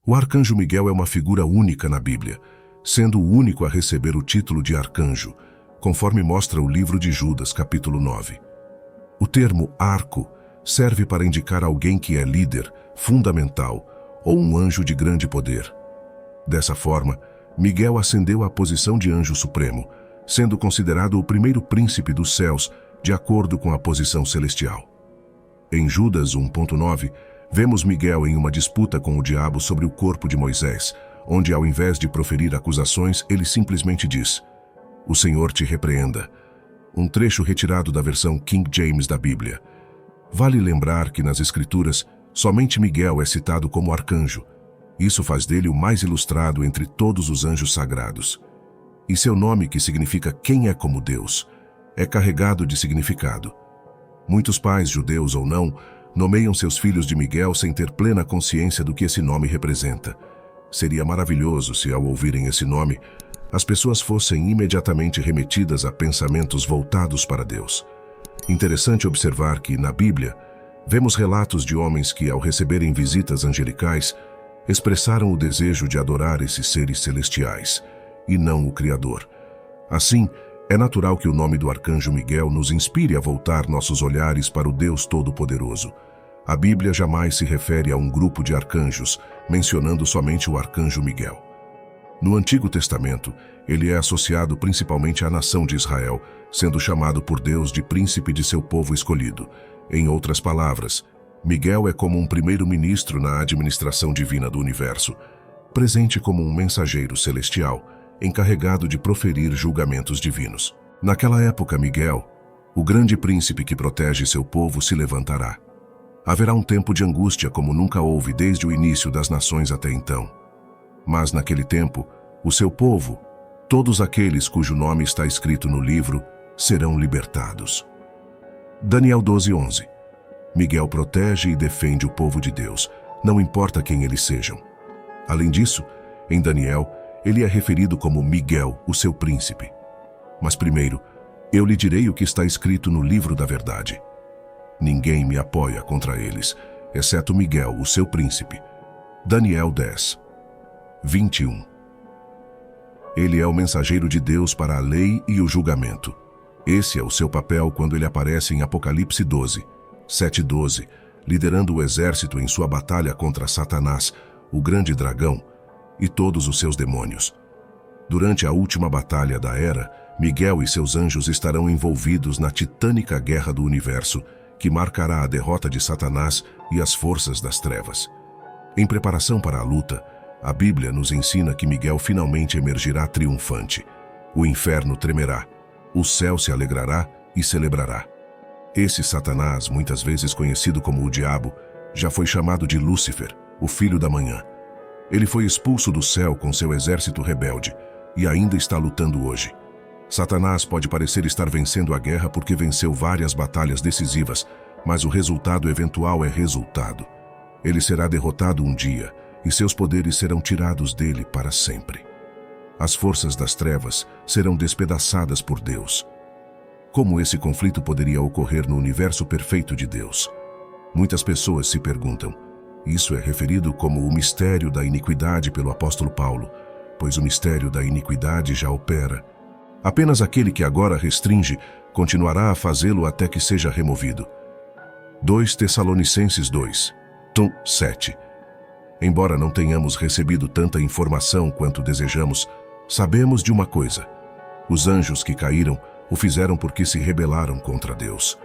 O arcanjo Miguel é uma figura única na Bíblia, sendo o único a receber o título de arcanjo, conforme mostra o livro de Judas, capítulo 9. O termo arco serve para indicar alguém que é líder, fundamental, ou um anjo de grande poder. Dessa forma, Miguel ascendeu à posição de anjo supremo, sendo considerado o primeiro príncipe dos céus, de acordo com a posição celestial. Em Judas 1.9, vemos Miguel em uma disputa com o diabo sobre o corpo de Moisés, onde ao invés de proferir acusações, ele simplesmente diz: "O Senhor te repreenda." Um trecho retirado da versão King James da Bíblia. Vale lembrar que nas Escrituras, somente Miguel é citado como arcanjo. Isso faz dele o mais ilustrado entre todos os anjos sagrados. E seu nome, que significa quem é como Deus, é carregado de significado. Muitos pais, judeus ou não, nomeiam seus filhos de Miguel sem ter plena consciência do que esse nome representa. Seria maravilhoso se, ao ouvirem esse nome, as pessoas fossem imediatamente remetidas a pensamentos voltados para Deus. Interessante observar que, na Bíblia, vemos relatos de homens que, ao receberem visitas angelicais, expressaram o desejo de adorar esses seres celestiais, e não o Criador. Assim, é natural que o nome do arcanjo Miguel nos inspire a voltar nossos olhares para o Deus Todo-Poderoso. A Bíblia jamais se refere a um grupo de arcanjos, mencionando somente o arcanjo Miguel. No Antigo Testamento, ele é associado principalmente à nação de Israel, sendo chamado por Deus de príncipe de seu povo escolhido. Em outras palavras, Miguel é como um primeiro-ministro na administração divina do universo, presente como um mensageiro celestial, encarregado de proferir julgamentos divinos. Naquela época, Miguel, o grande príncipe que protege seu povo, se levantará. Haverá um tempo de angústia como nunca houve desde o início das nações até então. Mas naquele tempo, o seu povo, todos aqueles cujo nome está escrito no livro, serão libertados. Daniel 12:11. Miguel protege e defende o povo de Deus, não importa quem eles sejam. Além disso, em Daniel, ele é referido como Miguel, o seu príncipe. Mas primeiro, eu lhe direi o que está escrito no livro da verdade. Ninguém me apoia contra eles, exceto Miguel, o seu príncipe. Daniel 10:21. Ele é o mensageiro de Deus para a lei e o julgamento. Esse é o seu papel quando ele aparece em Apocalipse 7:12, liderando o exército em sua batalha contra Satanás, o grande dragão, e todos os seus demônios. Durante a última batalha da era, Miguel e seus anjos estarão envolvidos na titânica guerra do universo, que marcará a derrota de Satanás e as forças das trevas. Em preparação para a luta, a Bíblia nos ensina que Miguel finalmente emergirá triunfante. O inferno tremerá, o céu se alegrará e celebrará. Esse Satanás, muitas vezes conhecido como o Diabo, já foi chamado de Lúcifer, o filho da manhã. Ele foi expulso do céu com seu exército rebelde e ainda está lutando hoje. Satanás pode parecer estar vencendo a guerra porque venceu várias batalhas decisivas, mas o resultado eventual é resultado. Ele será derrotado um dia e seus poderes serão tirados dele para sempre. As forças das trevas serão despedaçadas por Deus. Como esse conflito poderia ocorrer no universo perfeito de Deus? Muitas pessoas se perguntam. Isso é referido como o mistério da iniquidade pelo apóstolo Paulo, pois o mistério da iniquidade já opera. Apenas aquele que agora restringe continuará a fazê-lo até que seja removido. 2 Tessalonicenses 2:7. Embora não tenhamos recebido tanta informação quanto desejamos, sabemos de uma coisa: os anjos que caíram o fizeram porque se rebelaram contra Deus.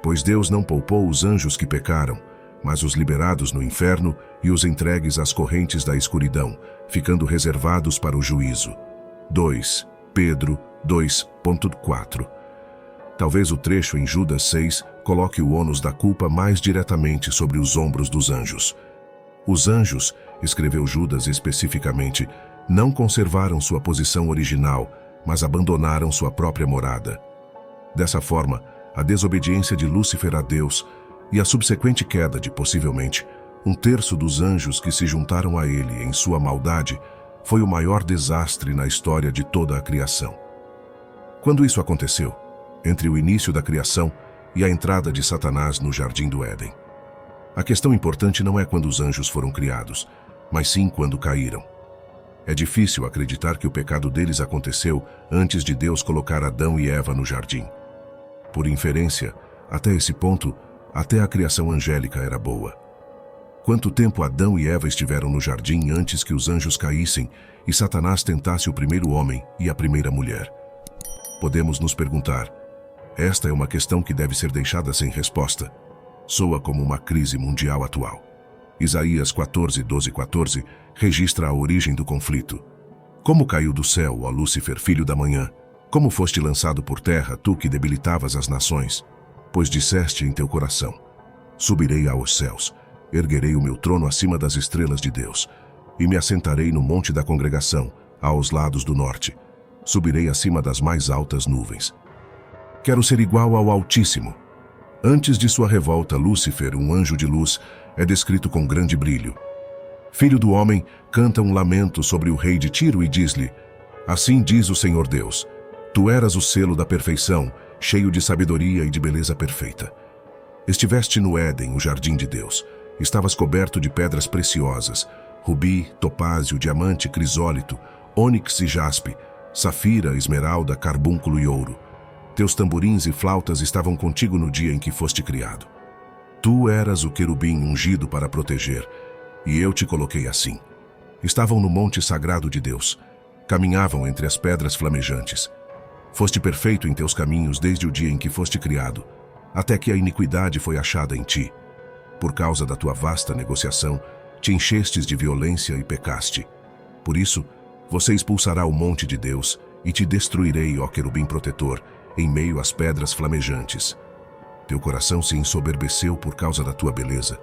Pois Deus não poupou os anjos que pecaram, mas os liberados no inferno e os entregues às correntes da escuridão, ficando reservados para o juízo. 2 Pedro 2.4. Talvez o trecho em Judas 6 coloque o ônus da culpa mais diretamente sobre os ombros dos anjos. Os anjos, escreveu Judas especificamente, não conservaram sua posição original, mas abandonaram sua própria morada. Dessa forma, a desobediência de Lúcifer a Deus e a subsequente queda de, possivelmente, 1/3 dos anjos que se juntaram a ele em sua maldade foi o maior desastre na história de toda a criação. Quando isso aconteceu? Entre o início da criação e a entrada de Satanás no Jardim do Éden. A questão importante não é quando os anjos foram criados, mas sim quando caíram. É difícil acreditar que o pecado deles aconteceu antes de Deus colocar Adão e Eva no jardim. Por inferência, até esse ponto, até a criação angélica era boa. Quanto tempo Adão e Eva estiveram no jardim antes que os anjos caíssem e Satanás tentasse o primeiro homem e a primeira mulher? Podemos nos perguntar. Esta é uma questão que deve ser deixada sem resposta. Soa como uma crise mundial atual. Isaías 14:12-14 registra a origem do conflito. Como caiu do céu, ó Lúcifer, filho da manhã? Como foste lançado por terra, tu que debilitavas as nações? Pois disseste em teu coração: subirei aos céus, erguerei o meu trono acima das estrelas de Deus, e me assentarei no monte da congregação, aos lados do norte. Subirei acima das mais altas nuvens. Quero ser igual ao Altíssimo. Antes de sua revolta, Lúcifer, um anjo de luz, é descrito com grande brilho. Filho do homem, canta um lamento sobre o rei de Tiro e diz-lhe: assim diz o Senhor Deus, tu eras o selo da perfeição, cheio de sabedoria e de beleza perfeita. Estiveste no Éden, o jardim de Deus. Estavas coberto de pedras preciosas, rubi, topázio, diamante, crisólito, ônix e jaspe, safira, esmeralda, carbúnculo e ouro. Teus tamborins e flautas estavam contigo no dia em que foste criado. Tu eras o querubim ungido para proteger, e eu te coloquei assim. Estavam no monte sagrado de Deus, caminhavam entre as pedras flamejantes. Foste perfeito em teus caminhos desde o dia em que foste criado, até que a iniquidade foi achada em ti. Por causa da tua vasta negociação, te enchestes de violência e pecaste. Por isso, você expulsará o monte de Deus e te destruirei, ó querubim protetor, em meio às pedras flamejantes. Teu coração se ensoberbeceu por causa da tua beleza.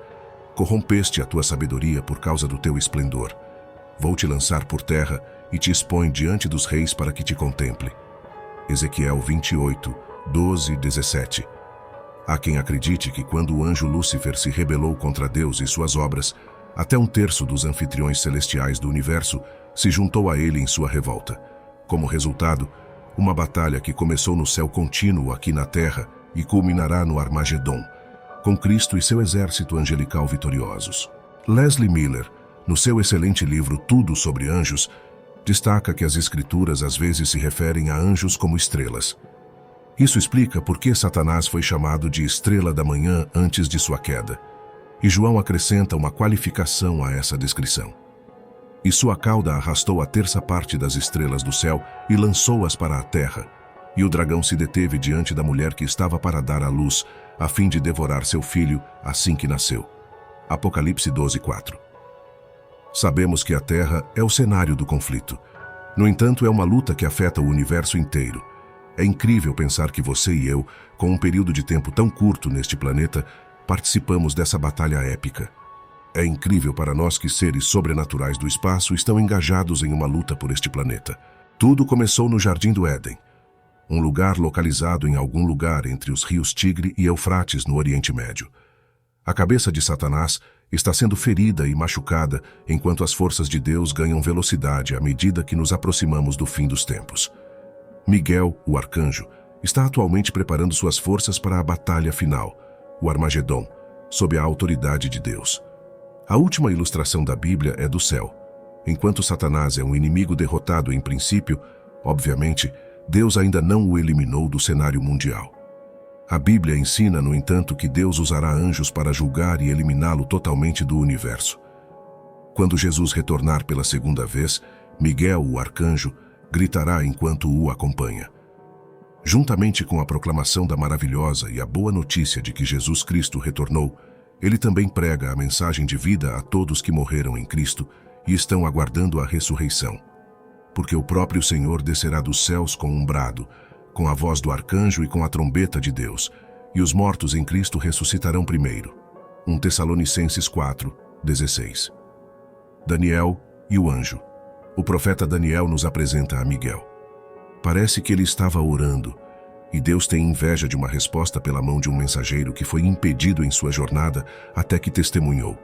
Corrompeste a tua sabedoria por causa do teu esplendor. Vou te lançar por terra e te expõe diante dos reis para que te contemple. Ezequiel 28:12-17. Há quem acredite que quando o anjo Lúcifer se rebelou contra Deus e suas obras, até 1/3 dos anfitriões celestiais do universo se juntou a ele em sua revolta. Como resultado, uma batalha que começou no céu contínuo aqui na terra e culminará no Armagedon, com Cristo e seu exército angelical vitoriosos. Leslie Miller, no seu excelente livro Tudo sobre Anjos, destaca que as Escrituras às vezes se referem a anjos como estrelas. Isso explica por que Satanás foi chamado de estrela da manhã antes de sua queda. E João acrescenta uma qualificação a essa descrição. E sua cauda arrastou a terça parte das estrelas do céu e lançou-as para a terra. E o dragão se deteve diante da mulher que estava para dar à luz, a fim de devorar seu filho assim que nasceu. Apocalipse 12:4. Sabemos que a Terra é o cenário do conflito. No entanto, é uma luta que afeta o universo inteiro. É incrível pensar que você e eu, com um período de tempo tão curto neste planeta, participamos dessa batalha épica. É incrível para nós que seres sobrenaturais do espaço estão engajados em uma luta por este planeta. Tudo começou no Jardim do Éden, um lugar localizado em algum lugar entre os rios Tigre e Eufrates, no Oriente Médio. A cabeça de Satanás está sendo ferida e machucada enquanto as forças de Deus ganham velocidade à medida que nos aproximamos do fim dos tempos. Miguel, o arcanjo, está atualmente preparando suas forças para a batalha final, o Armagedon, sob a autoridade de Deus. A última ilustração da Bíblia é do céu. Enquanto Satanás é um inimigo derrotado em princípio, obviamente, Deus ainda não o eliminou do cenário mundial. A Bíblia ensina, no entanto, que Deus usará anjos para julgar e eliminá-lo totalmente do universo. Quando Jesus retornar pela segunda vez, Miguel, o arcanjo, gritará enquanto o acompanha. Juntamente com a proclamação da maravilhosa e a boa notícia de que Jesus Cristo retornou, ele também prega a mensagem de vida a todos que morreram em Cristo e estão aguardando a ressurreição. Porque o próprio Senhor descerá dos céus com um brado, com a voz do arcanjo e com a trombeta de Deus, e os mortos em Cristo ressuscitarão primeiro. 1 Tessalonicenses 4:16. Daniel e o anjo. O profeta Daniel nos apresenta a Miguel. Parece que ele estava orando, e Deus tem inveja de uma resposta pela mão de um mensageiro que foi impedido em sua jornada até que testemunhou.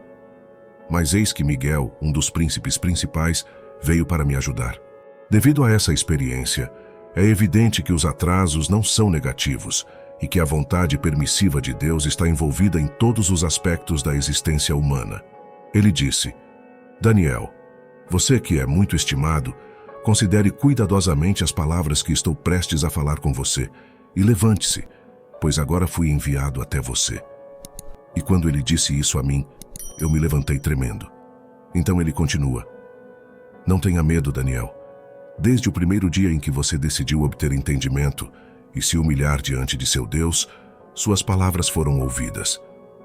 Mas eis que Miguel, um dos príncipes principais, veio para me ajudar. Devido a essa experiência, é evidente que os atrasos não são negativos e que a vontade permissiva de Deus está envolvida em todos os aspectos da existência humana. Ele disse: Daniel, você que é muito estimado, considere cuidadosamente as palavras que estou prestes a falar com você e levante-se, pois agora fui enviado até você. E quando ele disse isso a mim, eu me levantei tremendo. Então ele continua: Não tenha medo, Daniel. Desde o primeiro dia em que você decidiu obter entendimento e se humilhar diante de seu Deus, suas palavras foram ouvidas,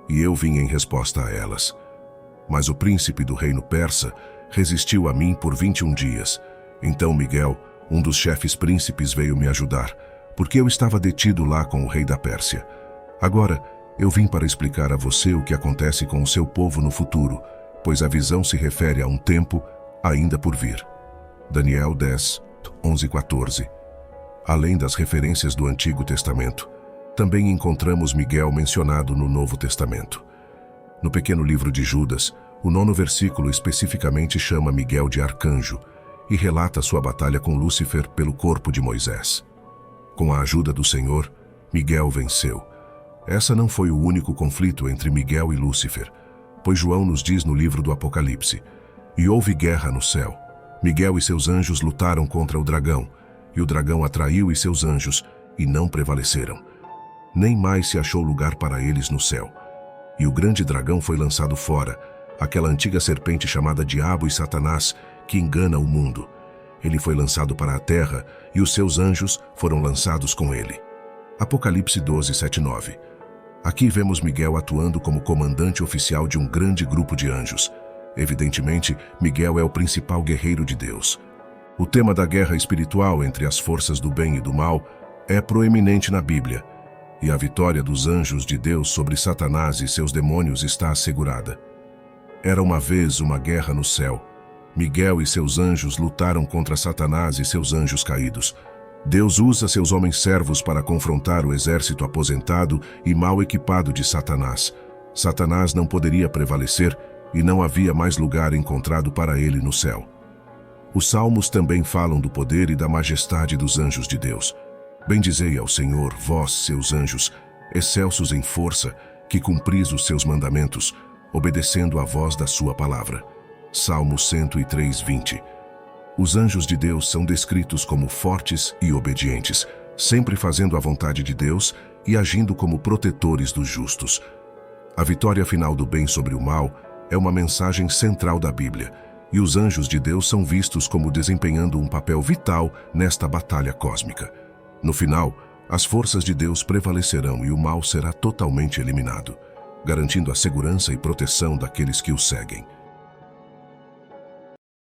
e eu vim em resposta a elas. Mas o príncipe do reino persa resistiu a mim por 21 dias. Então Miguel, um dos chefes príncipes, veio me ajudar, porque eu estava detido lá com o rei da Pérsia. Agora, eu vim para explicar a você o que acontece com o seu povo no futuro, pois a visão se refere a um tempo ainda por vir. Daniel 10, 11 e 14. Além das referências do Antigo Testamento, também encontramos Miguel mencionado no Novo Testamento. No pequeno livro de Judas, o 9º versículo especificamente chama Miguel de arcanjo e relata sua batalha com Lúcifer pelo corpo de Moisés. Com a ajuda do Senhor, Miguel venceu. Essa não foi o único conflito entre Miguel e Lúcifer, pois João nos diz no livro do Apocalipse: E houve guerra no céu. Miguel e seus anjos lutaram contra o dragão, e o dragão atraiu e seus anjos, e não prevaleceram. Nem mais se achou lugar para eles no céu. E o grande dragão foi lançado fora, aquela antiga serpente chamada Diabo e Satanás, que engana o mundo. Ele foi lançado para a terra, e os seus anjos foram lançados com ele. Apocalipse 12, 7 e 9. Aqui vemos Miguel atuando como comandante oficial de um grande grupo de anjos. Evidentemente, Miguel é o principal guerreiro de Deus. O tema da guerra espiritual entre as forças do bem e do mal é proeminente na Bíblia, e a vitória dos anjos de Deus sobre Satanás e seus demônios está assegurada. Era uma vez uma guerra no céu. Miguel e seus anjos lutaram contra Satanás e seus anjos caídos. Deus usa seus homens servos para confrontar o exército aposentado e mal equipado de Satanás. Satanás não poderia prevalecer e não havia mais lugar encontrado para ele no céu. Os salmos também falam do poder e da majestade dos anjos de Deus. Bendizei ao Senhor, vós, seus anjos, excelsos em força, que cumpris os seus mandamentos, obedecendo à voz da sua palavra. Salmo 103, 20. Os anjos de Deus são descritos como fortes e obedientes, sempre fazendo a vontade de Deus e agindo como protetores dos justos. A vitória final do bem sobre o mal é uma mensagem central da Bíblia, e os anjos de Deus são vistos como desempenhando um papel vital nesta batalha cósmica. No final, as forças de Deus prevalecerão e o mal será totalmente eliminado, garantindo a segurança e proteção daqueles que o seguem.